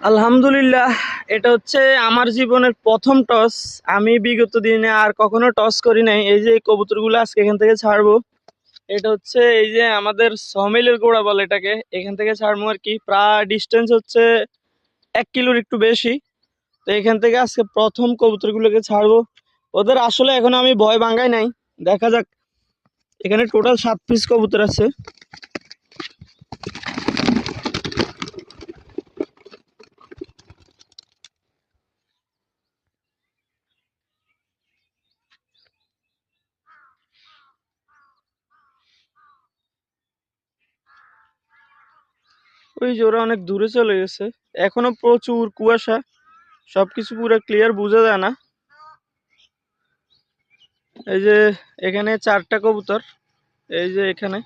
আলহামদুলিল্লাহ, এটা হচ্ছে আমার জীবনের প্রথম টস। আমি বিগত দিনে আর কখনো টস করি নাই। এই যে কবুতরগুলো আজকে এখান থেকে ছাড়বো, এটা হচ্ছে এই যে আমাদের সমিলের গোড়া বলে এটাকে, এখান থেকে ছাড়বো আর কি। প্রায় ডিস্টেন্স হচ্ছে 1 কিলোর একটু বেশি। তো এখান থেকে আজকে প্রথম কবুতরগুলোকে ছাড়বো। ওদের আসলে এখনো আমি ভয় ভাঙ্গাই নাই, দেখা যাক। এখানে টোটাল 7 পিস কবুতর আছে। ওই যে ওরা অনেক দূরে চলে গেছে, এখনো প্রচুর কুয়াশা, সবকিছু পুরো ক্লিয়ার বোঝা যায় না। এই যে এখানে 4টা কবুতর, এই যে এখানে